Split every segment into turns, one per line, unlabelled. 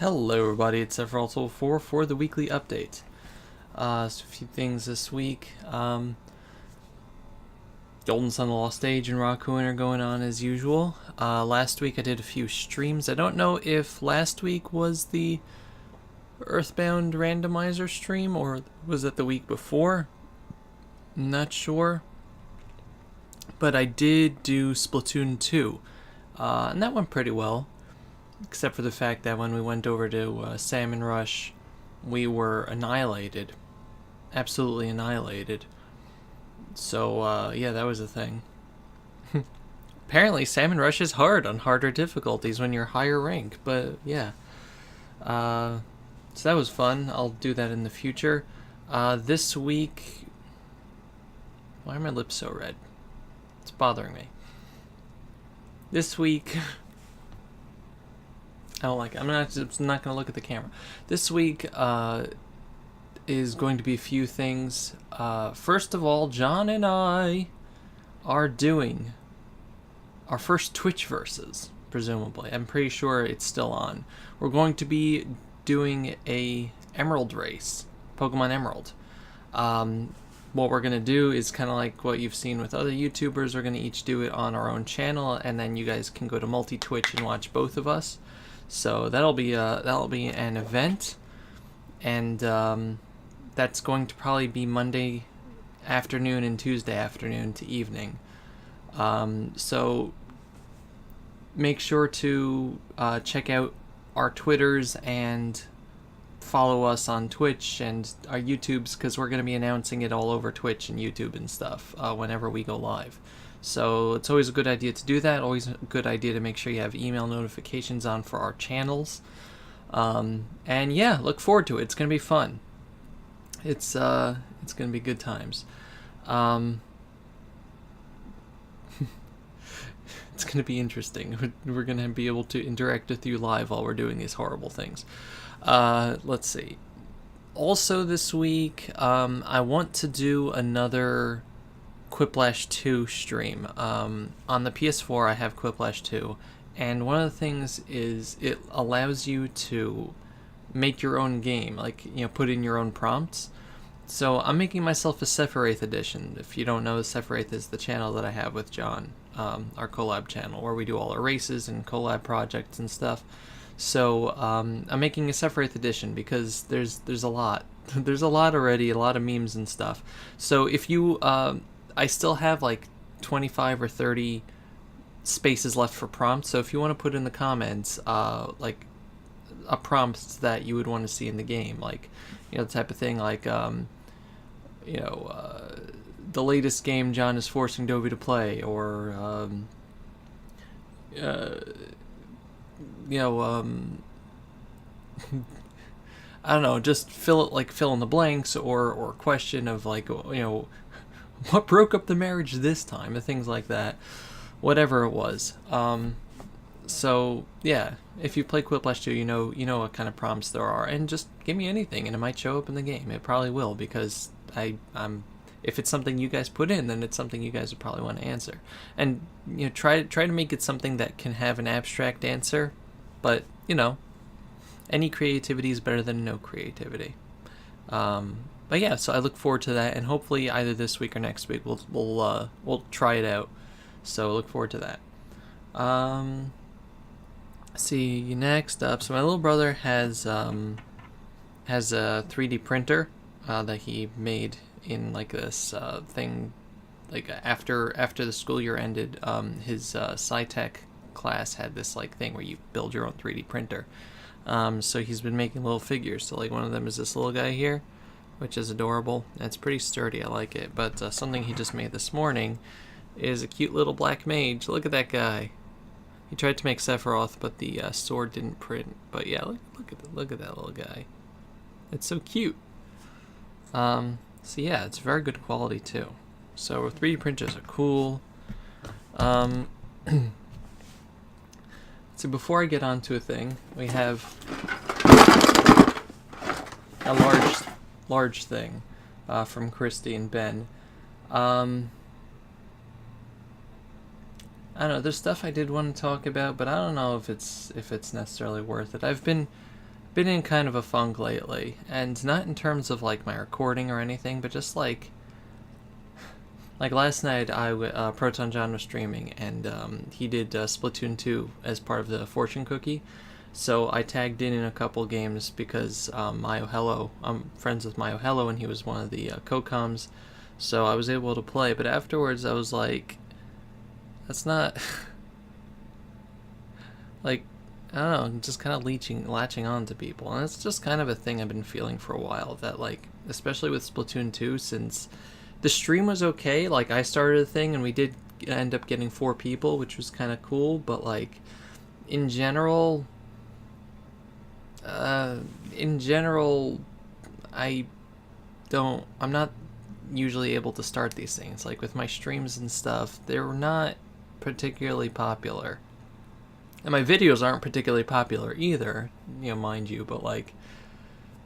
Hello everybody, it's Sephiroth4 for the weekly update. So a few things this week. Golden Sun, The Lost Age, and Rakuen are going on as usual. Last week I did a few streams. I don't know if last week was the Earthbound randomizer stream or was it the week before. I'm not sure. But I did do Splatoon 2, and that went pretty well. Except for the fact that when we went over to Salmon Rush, we were annihilated. Absolutely annihilated. So, yeah, that was a thing. Apparently, Salmon Rush is hard on harder difficulties when you're higher rank, but yeah. So that was fun. I'll do that in the future. This week... Why are my lips so red? It's bothering me. This week... I don't like it. I'm not going to look at the camera. This week is going to be a few things. First of all, John and I are doing our first Twitch versus, presumably. I'm pretty sure it's still on. We're going to be doing a Emerald race, Pokemon Emerald. What we're going to do is kind of like what you've seen with other YouTubers. We're going to each do it on our own channel, and then you guys can go to multi-Twitch and watch both of us. So that'll be an event, and that's going to probably be Monday afternoon and Tuesday afternoon to evening. So make sure to check out our Twitters and follow us on Twitch and our YouTubes, because we're going to be announcing it all over Twitch and YouTube and stuff whenever we go live. So it's always a good idea to do that. Always a good idea to make sure you have email notifications on for our channels. And yeah, look forward to it. It's gonna be fun. It's gonna be good times. It's gonna be interesting. We're gonna be able to interact with you live while we're doing these horrible things. Let's see. Also this week, I want to do another Quiplash 2 stream. On the PS4 I have Quiplash 2, and one of the things is it allows you to make your own game, like, you know, put in your own prompts. So I'm making myself a Sephiroth edition. If you don't know, Sephiroth is the channel that I have with John, our collab channel, where we do all our races and collab projects and stuff. So I'm making a Sephiroth edition because there's a lot. There's a lot already, a lot of memes and stuff. So if you I still have like 25 or 30 spaces left for prompts, so if you want to put in the comments like a prompt that you would want to see in the game, like, you know, the type of thing like you know, the latest game John is forcing Dovey to play, or you know, I don't know, just fill in the blanks, or question of, like, you know, what broke up the marriage this time, and things like that, whatever it was. So yeah, if you play Quiplash 2, you know what kind of prompts there are, and just give me anything and it might show up in the game. It probably will, because I'm if it's something you guys put in, then it's something you guys would probably want to answer. And, you know, try to make it something that can have an abstract answer, but, you know, any creativity is better than no creativity. But yeah, so I look forward to that, and hopefully either this week or next week we'll try it out. So look forward to that. See, next up, so my little brother has a 3D printer that he made in, like, this thing, like, after the school year ended. His SciTech class had this, like, thing where you build your own 3D printer. So he's been making little figures. So, like, one of them is this little guy here, which is adorable. It's pretty sturdy, I like it. But something he just made this morning is a cute little black mage. Look at that guy. He tried to make Sephiroth, but the sword didn't print. But yeah, look at that little guy. It's so cute. So yeah, it's very good quality too. So 3D printers are cool. So before I get on to a thing, we have a large thing from Christy and Ben. I don't know, there's stuff I did want to talk about, but I don't know if it's necessarily worth it. I've been been in kind of a funk lately, and not in terms of like my recording or anything, but just like last night Proton John was streaming, and he did Splatoon 2 as part of the fortune cookie. So I tagged in a couple games because Mayo Hello, I'm friends with Mayo Hello, and he was one of the co-coms, so I was able to play. But afterwards I was like, that's not like, I don't know, just kind of latching on to people. And it's just kind of a thing I've been feeling for a while, that like, especially with Splatoon 2, since the stream was okay, like I started a thing and we did end up getting 4 people, which was kind of cool, but like in general, I'm not usually able to start these things. Like with my streams and stuff, they're not particularly popular. And my videos aren't particularly popular either, mind you, but like,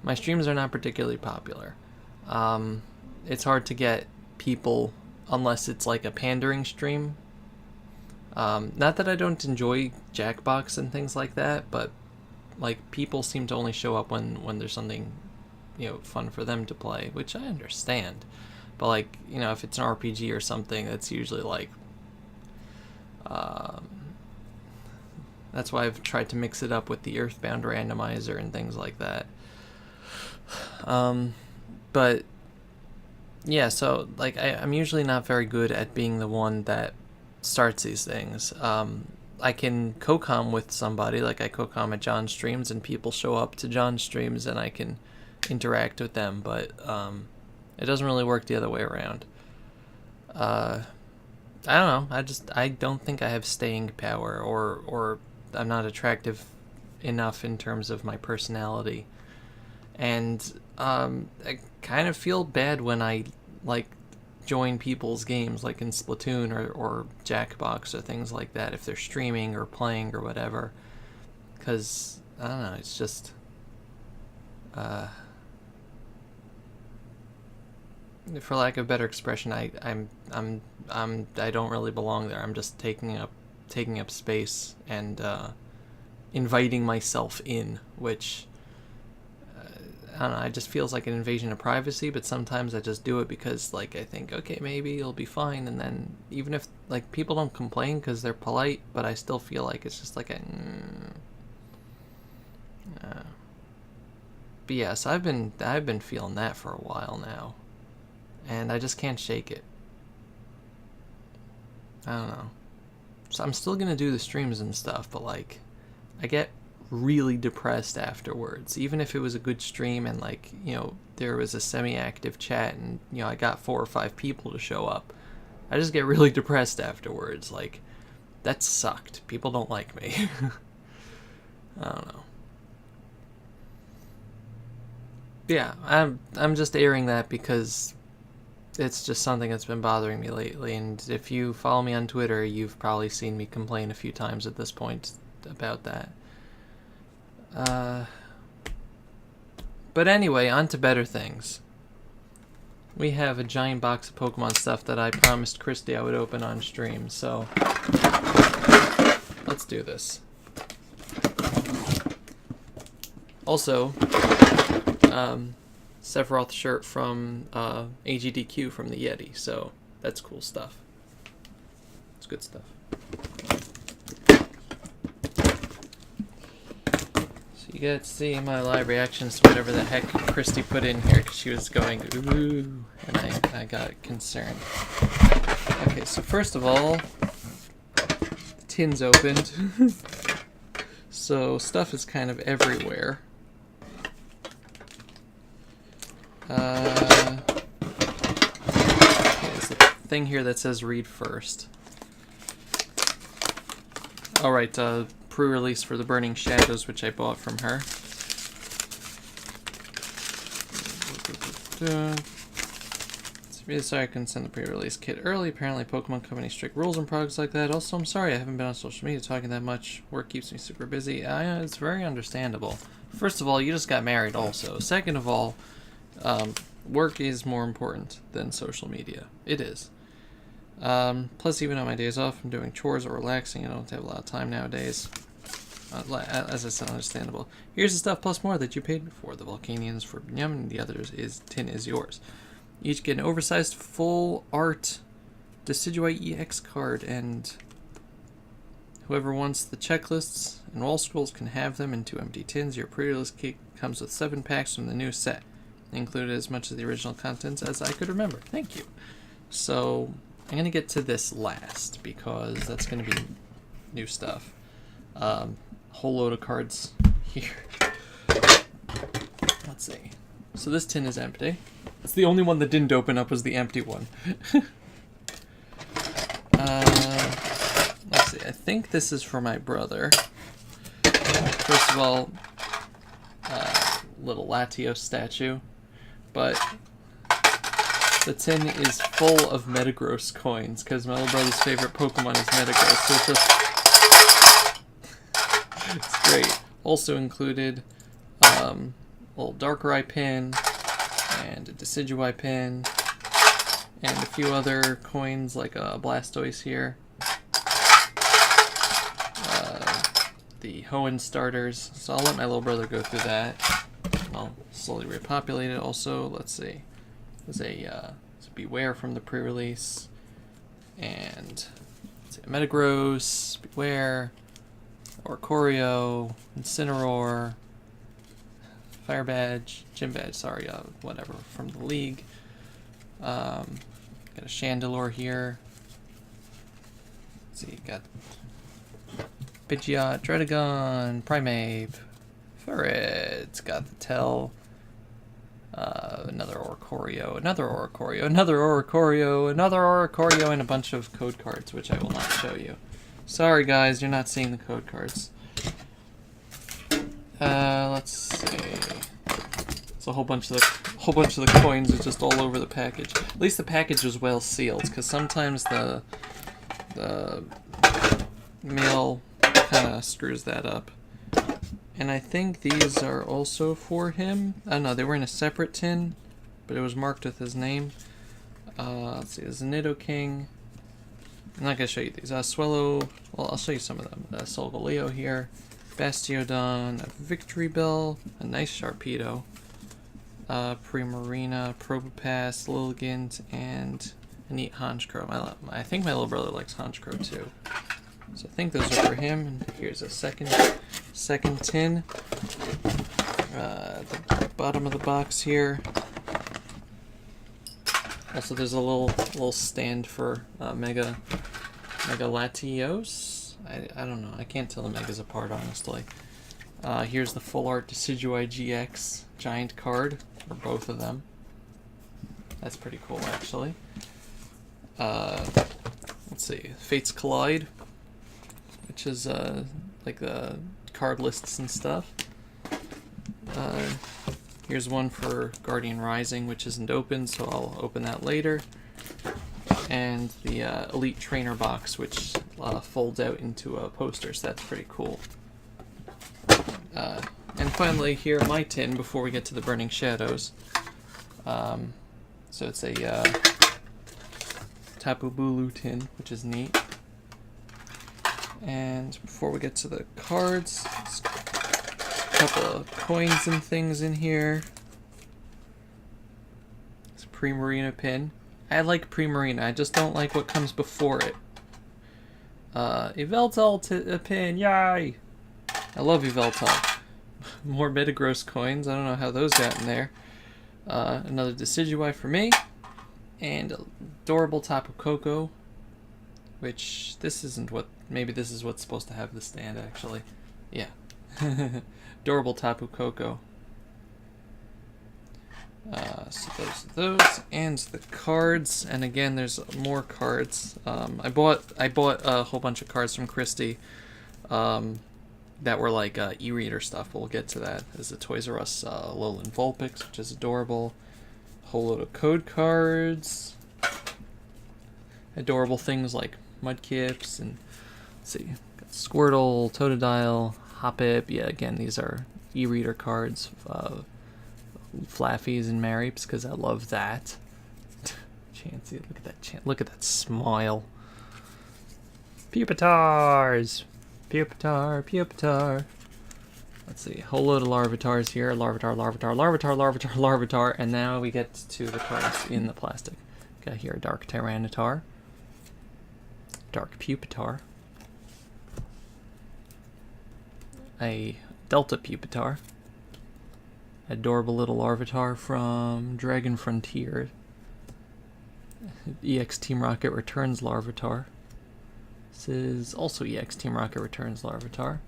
my streams are not particularly popular. It's hard to get people unless it's like a pandering stream. Not that I don't enjoy Jackbox and things like that, but like, people seem to only show up when there's something, fun for them to play, which I understand. But like, if it's an RPG or something, that's usually like, that's why I've tried to mix it up with the Earthbound randomizer and things like that. But yeah, so like, I'm usually not very good at being the one that starts these things. I can co-com with somebody, like I co-com at John's streams, and people show up to John's streams and I can interact with them, but it doesn't really work the other way around. I don't know, I don't think I have staying power, or I'm not attractive enough in terms of my personality. And I kind of feel bad when I like join people's games, like in Splatoon or Jackbox or things like that, if they're streaming or playing or whatever, because I don't know, it's just for lack of better expression, I don't really belong there. I'm just taking up space and inviting myself in, which I don't know, it just feels like an invasion of privacy. But sometimes I just do it because like, I think, okay, maybe it'll be fine, and then even if like people don't complain because they're polite, but I still feel like it's just like but yes, I've been feeling that for a while now, and I just can't shake it. I don't know. So I'm still gonna do the streams and stuff, but like, I get really depressed afterwards. Even if it was a good stream and like, there was a semi-active chat and I got 4 or 5 people to show up, I just get really depressed afterwards. Like, that sucked. People don't like me. I don't know. Yeah, I'm just airing that because it's just something that's been bothering me lately, and if you follow me on Twitter, you've probably seen me complain a few times at this point about that. But anyway, on to better things. We have a giant box of Pokemon stuff that I promised Christy I would open on stream, so let's do this. Also, Sephiroth shirt from AGDQ from the Yeti, so that's cool stuff. It's good stuff. So you get to see my live reactions to whatever the heck Christy put in here, because she was going ooh, and I got concerned. Okay, so first of all, the tin's opened. So stuff is kind of everywhere. Okay, there's a thing here that says read first. Alright, pre-release for The Burning Shadows, which I bought from her. Really sorry I couldn't send the pre-release kit early. Apparently Pokemon Company strict rules and products like that. Also, I'm sorry I haven't been on social media talking that much. Work keeps me super busy. It's very understandable. First of all, you just got married also. Second of all, work is more important than social media. It is. Plus, even on my days off, I'm doing chores or relaxing. I don't have a lot of time nowadays. As I said, understandable. Here's the stuff plus more that you paid for. The Volcanians for Yum, and the others tin is yours. Each get an oversized full art Decidueye EX card, and whoever wants the checklists and wall scrolls can have them in 2 empty tins. Your pre-release kit comes with 7 packs from the new set, included as much of the original contents as I could remember. Thank you. So I'm going to get to this last because that's going to be new stuff. Whole load of cards here. Let's see. So this tin is empty. It's the only one that didn't open up was the empty one. Let's see. I think this is for my brother. First of all, little Latios statue, but the tin is full of Metagross coins because my little brother's favorite Pokemon is Metagross. So it's great. Also included a little Darkrai pin and a Decidueye pin and a few other coins like a Blastoise here. The Hoenn starters. So I'll let my little brother go through that. I'll slowly repopulate it. Also, let's see. There's a Beware from the pre-release, and let's see, Metagross, Beware, Oricorio, Incineroar, Fire Badge, Gym Badge, sorry, whatever, from the League. Got a Chandelure here. Let's see, got Pidgeot, Dredagon, Primeape, Ferret, got the Tell, another Oricorio, another Oricorio, another Oricorio, another Oricorio, and a bunch of code cards, which I will not show you. Sorry guys, you're not seeing the code cards. Let's see. It's a whole bunch of the coins are just all over the package. At least the package was well sealed, because sometimes the mail kind of screws that up. And I think these are also for him. Oh no, they were in a separate tin, but it was marked with his name. Let's see, there's a Nidoking. I'm not going to show you these. Swellow, well, I'll show you some of them. Solgaleo here, Bastiodon, a Victory Bell, a nice Sharpedo, Primarina, Probopass, Lilligant, and a neat Honchkrow. I think my little brother likes Honchkrow too. So I think those are for him. And here's a second tin. The bottom of the box here. Also, there's a little stand for Mega Latios. I don't know. I can't tell the Megas apart, honestly. Here's the Full Art Decidueye GX giant card for both of them. That's pretty cool, actually. Let's see. Fates Collide, which is like the card lists and stuff. Here's one for Guardian Rising, which isn't open, so I'll open that later. And the Elite Trainer box, which folds out into a poster, so that's pretty cool. And finally, here, my tin, before we get to the Burning Shadows. So it's a Tapu Bulu tin, which is neat. And before we get to the cards, a couple of coins and things in here. It's a Primarina pin. I like Primarina, I just don't like what comes before it. Yveltal pin, yay! I love Yveltal. More Metagross coins, I don't know how those got in there. Another Decidueye for me. And adorable Tapu Koko, which this isn't what, maybe this is what's supposed to have the stand actually. Yeah. Adorable Tapu Koko. So those and the cards, and again there's more cards. I bought a whole bunch of cards from Christie that were like e-reader stuff. We'll get to that. There's a Toys R Us Alolan Vulpix, which is adorable. Whole load of code cards. Adorable things like Mudkips and let's see, got Squirtle, Totodile, Hoppip. Yeah, again these are e-reader cards. Flaffies and Marieps, because I love that. Chansey, look at that smile. Pupitars. Pupitar, Pupitar. Let's see, whole load of Larvitars here. Larvitar, Larvitar, Larvitar, Larvitar, Larvitar, and now we get to the cards in the plastic. Got here a Dark Tyranitar, Dark Pupitar, a Delta Pupitar, adorable little Larvitar from Dragon Frontier, EX Team Rocket Returns Larvitar. This is also EX Team Rocket Returns Larvitar.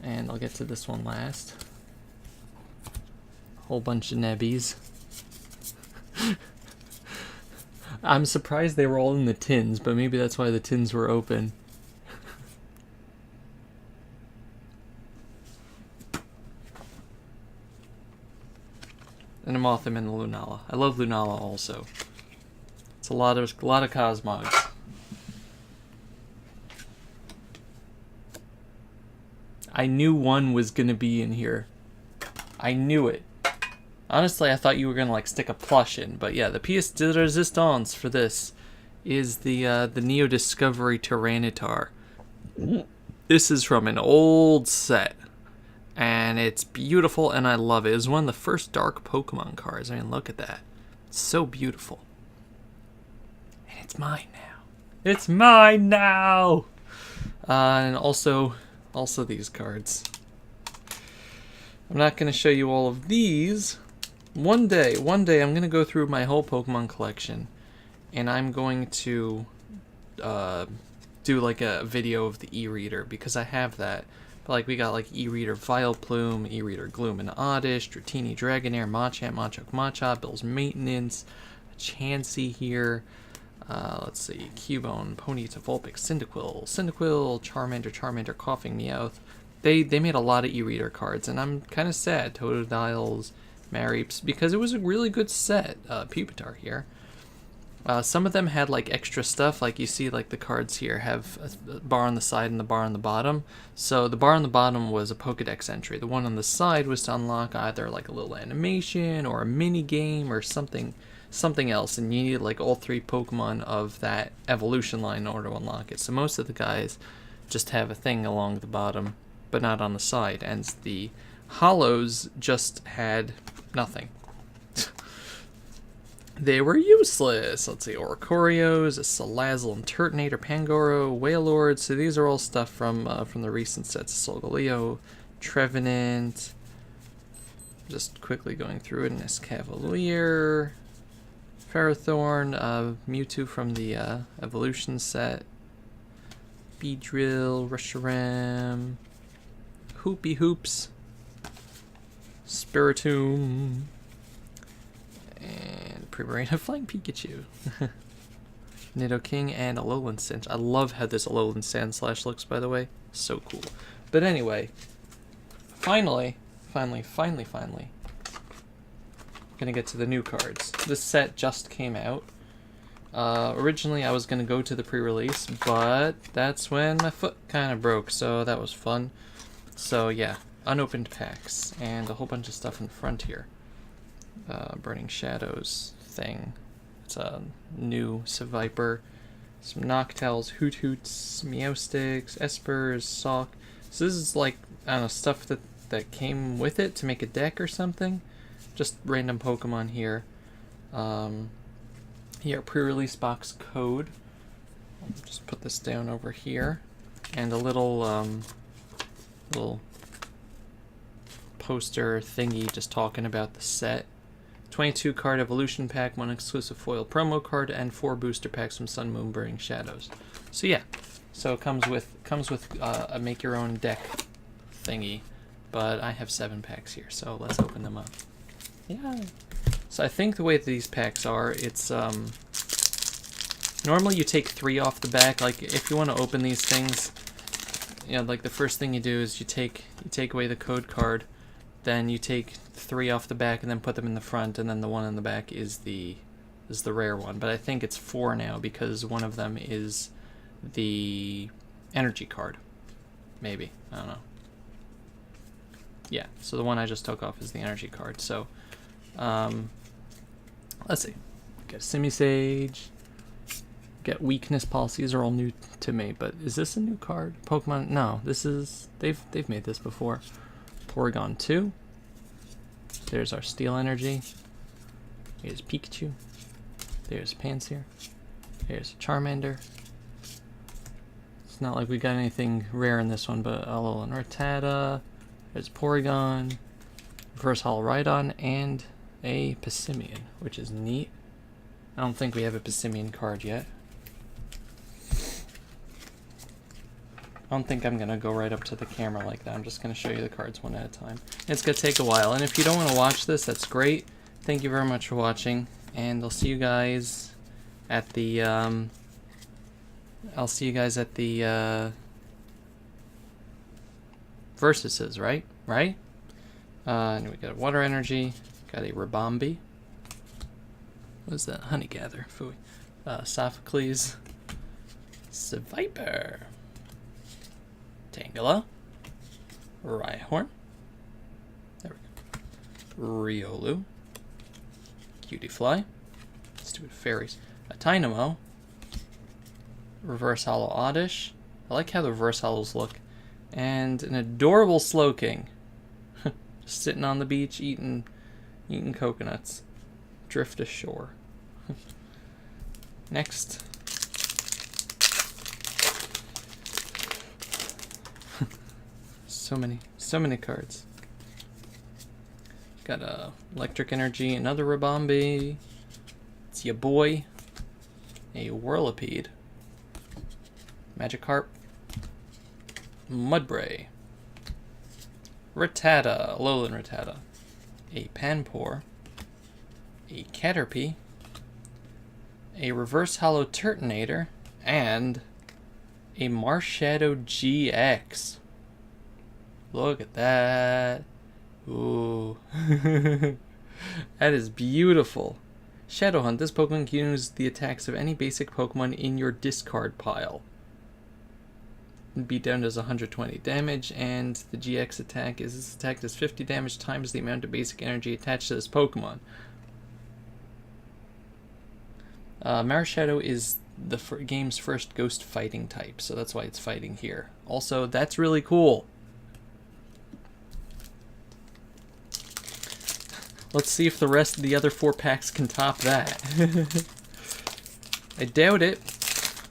And I'll get to this one last. Whole bunch of nebbies. I'm surprised they were all in the tins, but maybe that's why the tins were open. And a Mothim and the Lunala. I love Lunala also. It's a lot of Cosmogs. I knew one was gonna be in here. I knew it. Honestly, I thought you were gonna like stick a plush in, but yeah, the pièce de résistance for this is the Neo Discovery Tyranitar. This is from an old set, and it's beautiful, and I love it. It was one of the first dark Pokemon cards. I mean, look at that. It's so beautiful. And it's mine now. It's mine now! And also these cards. I'm not going to show you all of these. One day I'm going to go through my whole Pokemon collection, and I'm going to do like a video of the e-reader, because I have that. But like we got like e-reader Vileplume, e-reader Gloom and Oddish, Dratini, Dragonair, Machamp, Machop, Machop, Bill's Maintenance, Chansey here. Let's see, Cubone, Ponyta, Vulpix, Cyndaquil, Charmander, Coughing Meowth. They made a lot of e-reader cards, and I'm kind of sad. Totodiles, Mareeps, because it was a really good set. Pupitar here. Some of them had like extra stuff, like you see like the cards here have a bar on the side and the bar on the bottom. So the bar on the bottom was a Pokedex entry. The one on the side was to unlock either like a little animation or a mini game or something else, and you need like all 3 Pokemon of that evolution line in order to unlock it. So most of the guys just have a thing along the bottom, but not on the side, and the Hollows just had nothing. They were useless. Let's see, Oricorios, a Salazzle and Turtonator, Pangoro, Wailord. So these are all stuff from the recent sets. Solgaleo, Trevenant. Just quickly going through it. An Escavalier, Ferrothorn, Mewtwo from the Evolution set, Beedrill, Reshiram, Hoopy Hoops, Spiritomb, and Primarina Flying Pikachu. Nidoking and Alolan Sand. I love how this Alolan Sandslash looks, by the way. So cool. But anyway, finally, gonna get to the new cards. This set just came out. Originally I was gonna go to the pre-release, but that's when my foot kind of broke, so that was fun. So yeah, unopened packs and a whole bunch of stuff in front here. Burning Shadows thing. It's a new Seviper, some Noctowls, Hoot Hoots, Meowsticks, Espers, Sawk. So this is like, I don't know, stuff that came with it to make a deck or something. Just random Pokemon here. Here, pre-release box code. I'll just put this down over here. And a little poster thingy just talking about the set. 22 card evolution pack, 1 exclusive foil promo card, and 4 booster packs from Sun, Moon, Burning Shadows. So yeah, so it comes with a make your own deck thingy, but I have 7 packs here, so let's open them up. Yeah. So I think the way that these packs are, it's normally you take 3 off the back. Like if you want to open these things, you know, like the first thing you do is you take away the code card, then you take 3 off the back and then put them in the front, and then the one in the back is the rare one. But I think it's 4 now because one of them is the energy card. Maybe. I don't know. Yeah, so the one I just took off is the energy card. So, let's see. Got a Simisage, get weakness policies are all new to me. But is this a new card? Pokemon? No, this is they've made this before. Porygon 2. There's our Steel Energy. Here's Pikachu. There's Pansear. There's Charmander. It's not like we got anything rare in this one, but Alolan Rattata. There's Porygon. Reverse Hollow Rhydon, and a Passimian, which is neat. I don't think we have a Passimian card yet. I don't think I'm going to go right up to the camera like that. I'm just going to show you the cards one at a time. It's going to take a while, and if you don't want to watch this, that's great. Thank you very much for watching, and I'll see you guys at the, Versuses, right? Right? And we got a Water Energy, got a Ribombee. What is that? Honeygather. Phooey. Sophocles. Seviper. Tangela. Rhyhorn. There we go. Riolu. Cutiefly. Stupid fairies. A Tynamo. Reverse Hollow Oddish. I like how the reverse hollows look. And an adorable Slowking. Just sitting on the beach eating coconuts. Drift ashore. Next. So many cards. Got a Electric Energy, another Ribombee. It's your boy. A Whirlipede. Magikarp. Mudbray. Rattata, Alolan Rattata. A Panpour. A Caterpie. A Reverse Hollow Turtonator. And a Marshadow GX. Look at that. Ooh. That is beautiful. Shadow Hunt. This Pokemon can use the attacks of any basic Pokemon in your discard pile. Beat down does 120 damage, and the GX attack is this attack does 50 damage times the amount of basic energy attached to this Pokemon. Marshadow is the game's first ghost fighting type, so that's why it's fighting here. Also, that's really cool. Let's see if the rest of the other 4 packs can top that. I doubt it,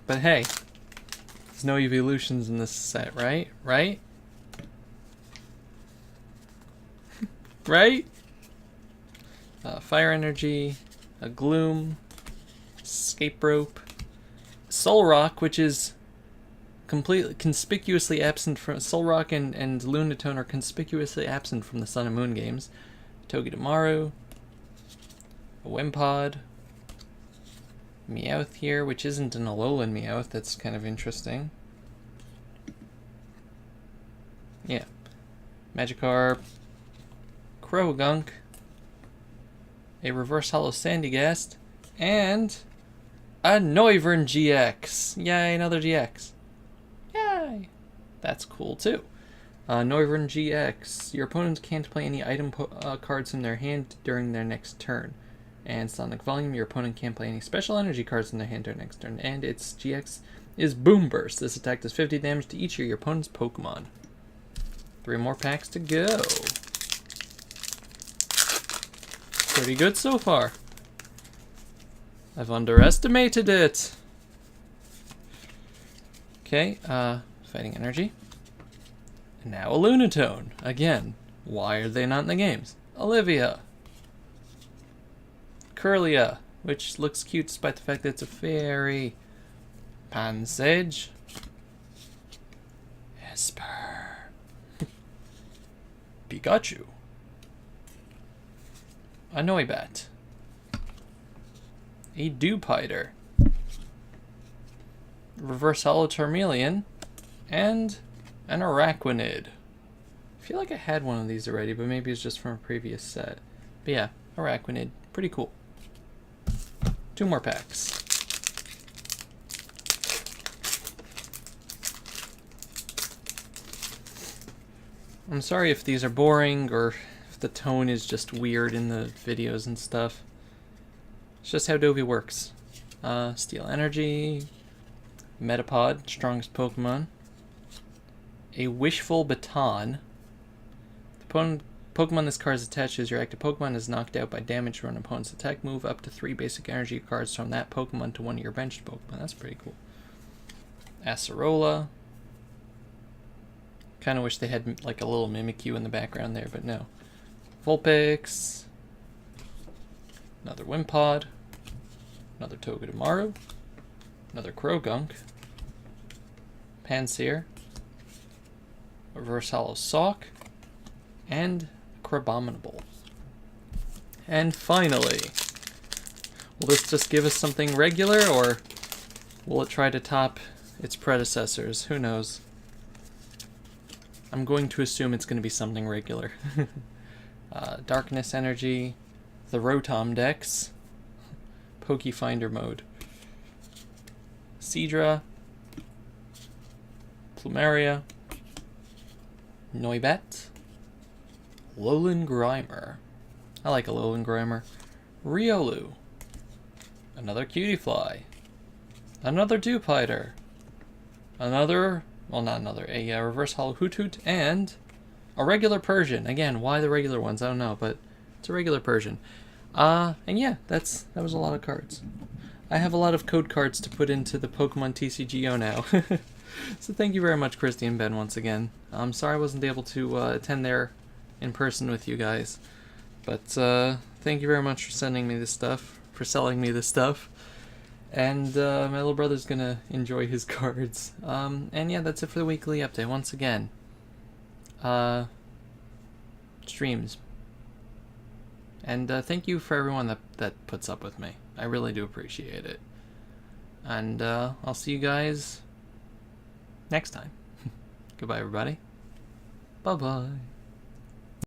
but hey. There's no evolutions in this set, right? Right? Right? Fire Energy, a Gloom, Escape Rope, Solrock, which is completely conspicuously absent from Solrock and Lunatone are conspicuously absent from the Sun and Moon games. Togedemaru, a Wimpod, Meowth here, which isn't an Alolan Meowth. That's kind of interesting. Yeah. Magikarp, Croagunk, a Reverse Hollow Sandygast, and a Noivern GX. Yay, another GX. Yay! That's cool too. Noivern GX. Your opponents can't play any item cards in their hand during their next turn. And Sonic Volume, your opponent can't play any special energy cards in their hand during next turn. And its GX is Boom Burst. This attack does 50 damage to each of your opponent's Pokemon. 3 more packs to go. Pretty good so far. I've underestimated it. Okay, Fighting Energy. And now a Lunatone. Again, why are they not in the games? Olivia. Kirlia, which looks cute despite the fact that it's a fairy. Pansage. Esper. Pikachu. A Noibat. A Dewpider. Reverse Hollow Charmeleon. And an Araquanid. I feel like I had one of these already, but maybe it's just from a previous set. But yeah, Araquanid. Pretty cool. 2 more packs. I'm sorry if these are boring or if the tone is just weird in the videos and stuff. It's just how Adobe works. Steel Energy, Metapod, strongest Pokemon, a Wishful Baton. The Pokemon this card is attached to as your active Pokemon is knocked out by damage from an opponent's attack move. Up to 3 basic energy cards from that Pokemon to one of your benched Pokemon. That's pretty cool. Acerola. Kind of wish they had like a little Mimikyu in the background there, but no. Vulpix. Another Wimpod. Another Togedemaru. Another Krogunk. Pansear. Reverse Hollow Sawk. And Crabominable. And finally, will this just give us something regular, or will it try to top its predecessors? Who knows? I'm going to assume it's going to be something regular. Darkness Energy, the Rotom Dex, Pokefinder mode, Seadra, Plumeria, Noibat, Alolan Grimer. I like Alolan Grimer. Riolu, another Cutiefly, another Dewpider, another, well not another, a Reverse Hollow Hoothoot, and a regular Persian. Again, why the regular ones? I don't know, but it's a regular Persian. And yeah, that was a lot of cards. I have a lot of code cards to put into the Pokemon TCGO now. So thank you very much, Christy and Ben, once again. I'm sorry I wasn't able to attend there in person with you guys. But thank you very much for sending me this stuff, for selling me this stuff. And my little brother's gonna enjoy his cards. And yeah, that's it for the weekly update. Once again, streams. And thank you for everyone that puts up with me. I really do appreciate it. And I'll see you guys next time. Goodbye, everybody. Bye-bye.